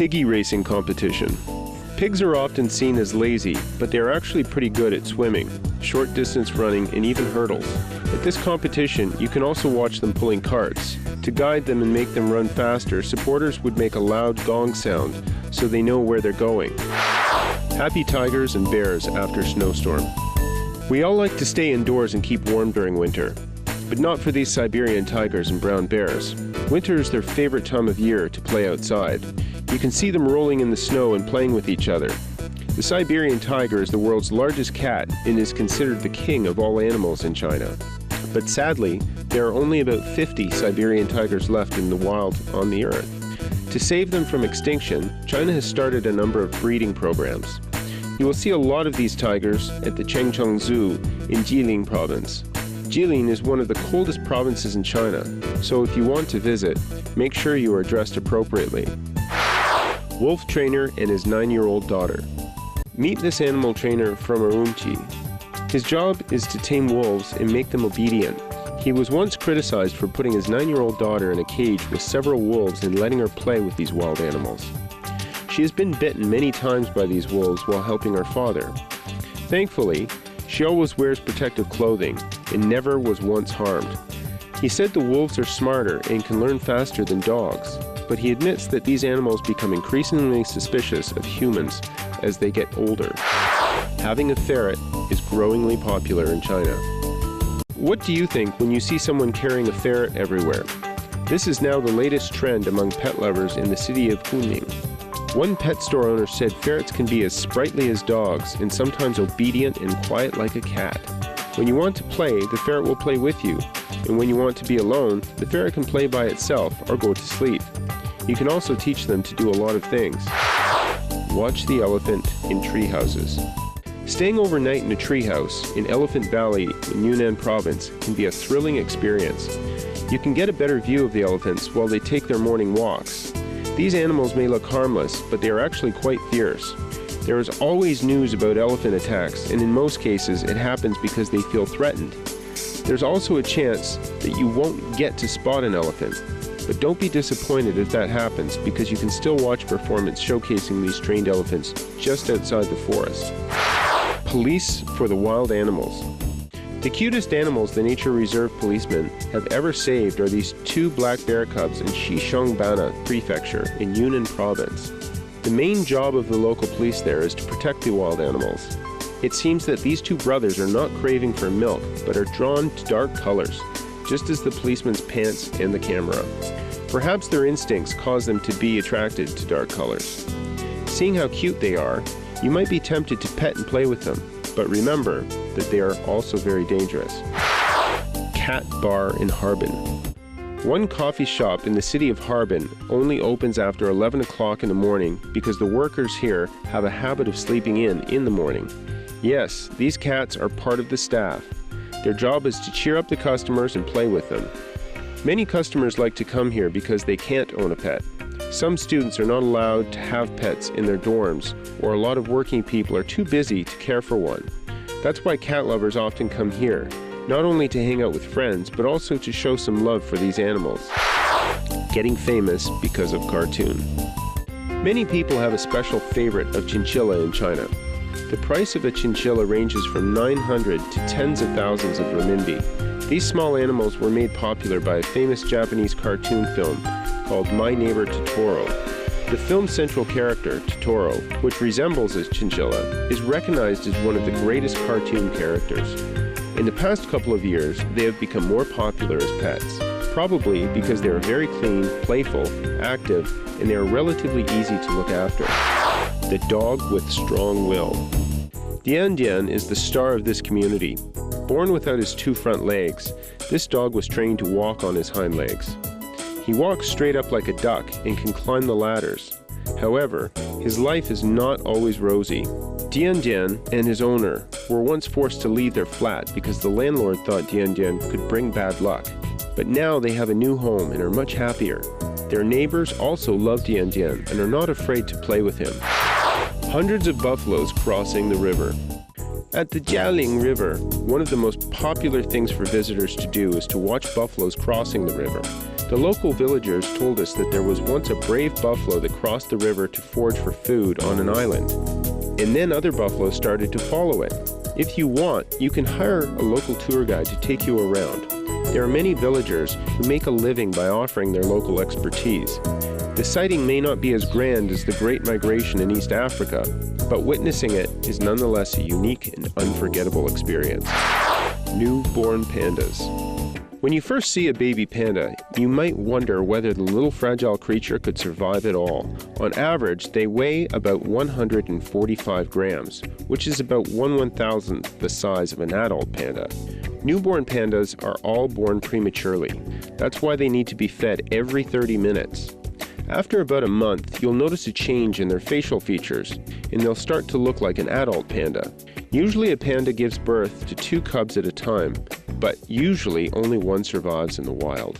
Piggy racing competition. Pigs are often seen as lazy, but they are actually pretty good at swimming, short distance running, and even hurdles. At this competition, you can also watch them pulling carts. To guide them and make them run faster, supporters would make a loud gong sound so they know where they're going. Happy tigers and bears after snowstorm. We all like to stay indoors and keep warm during winter, but not for these Siberian tigers and brown bears. Winter is their favorite time of year to play outside. You can see them rolling in the snow and playing with each other. The Siberian tiger is the world's largest cat and is considered the king of all animals in China. But sadly, there are only about 50 Siberian tigers left in the wild on the earth. To save them from extinction, China has started a number of breeding programs. You will see a lot of these tigers at the Chengcheng Zoo in Jilin province. Jilin is one of the coldest provinces in China, so if you want to visit, make sure you are dressed appropriately. Wolf trainer and his 9-year-old daughter. Meet this animal trainer from Urumqi. His job is to tame wolves and make them obedient. He was once criticized for putting his 9-year-old daughter in a cage with several wolves and letting her play with these wild animals. She has been bitten many times by these wolves while helping her father. Thankfully, she always wears protective clothing and never was once harmed. He said the wolves are smarter and can learn faster than dogs, but he admits that these animals become increasingly suspicious of humans as they get older. Having a ferret is growingly popular in China. What do you think when you see someone carrying a ferret everywhere? This is now the latest trend among pet lovers in the city of Kunming. One pet store owner said ferrets can be as sprightly as dogs and sometimes obedient and quiet like a cat. When you want to play, the ferret will play with you, and when you want to be alone, the ferret can play by itself or go to sleep. You can also teach them to do a lot of things. Watch the elephant in tree houses. Staying overnight in a treehouse in Elephant Valley in Yunnan province can be a thrilling experience. You can get a better view of the elephants while they take their morning walks. These animals may look harmless, but they are actually quite fierce. There is always news about elephant attacks, and in most cases it happens because they feel threatened. There's also a chance that you won't get to spot an elephant, but don't be disappointed if that happens because you can still watch performance showcasing these trained elephants just outside the forest. Police for the wild animals. The cutest animals the nature reserve policemen have ever saved are these 2 black bear cubs in Xishuangbanna Prefecture in Yunnan province. The main job of the local police there is to protect the wild animals. It seems that these 2 brothers are not craving for milk, but are drawn to dark colors, just as the policeman's pants and the camera. Perhaps their instincts cause them to be attracted to dark colors. Seeing how cute they are, you might be tempted to pet and play with them, but remember that they are also very dangerous. Cat bar in Harbin. One coffee shop in the city of Harbin only opens after 11 o'clock in the morning because the workers here have a habit of sleeping in the morning. Yes, these cats are part of the staff. Their job is to cheer up the customers and play with them. Many customers like to come here because they can't own a pet. Some students are not allowed to have pets in their dorms, or a lot of working people are too busy to care for one. That's why cat lovers often come here, not only to hang out with friends, but also to show some love for these animals. Getting famous because of cartoon. Many people have a special favorite of chinchilla in China. The price of a chinchilla ranges from 900 to tens of thousands of renminbi. These small animals were made popular by a famous Japanese cartoon film called My Neighbor Totoro. The film's central character, Totoro, which resembles a chinchilla, is recognized as one of the greatest cartoon characters. In the past couple of years, they have become more popular as pets, probably because they are very clean, playful, active, and they are relatively easy to look after. The dog with strong will. Dian Dian is the star of this community. Born without his 2 front legs, this dog was trained to walk on his hind legs. He walks straight up like a duck and can climb the ladders. However, his life is not always rosy. Dian Dian and his owner were once forced to leave their flat because the landlord thought Dian Dian could bring bad luck. But now they have a new home and are much happier. Their neighbors also love Dian Dian and are not afraid to play with him. Hundreds of buffaloes crossing the river. At the Jialing River, one of the most popular things for visitors to do is to watch buffaloes crossing the river. The local villagers told us that there was once a brave buffalo that crossed the river to forage for food on an island, and then other buffaloes started to follow it. If you want, you can hire a local tour guide to take you around. There are many villagers who make a living by offering their local expertise. The sighting may not be as grand as the Great Migration in East Africa, but witnessing it is nonetheless a unique and unforgettable experience. Newborn pandas. When you first see a baby panda, you might wonder whether the little fragile creature could survive at all. On average, they weigh about 145 grams, which is about 1/1000th the size of an adult panda. Newborn pandas are all born prematurely. That's why they need to be fed every 30 minutes. After about a month, you'll notice a change in their facial features, and they'll start to look like an adult panda. Usually a panda gives birth to 2 cubs at a time, but usually only one survives in the wild.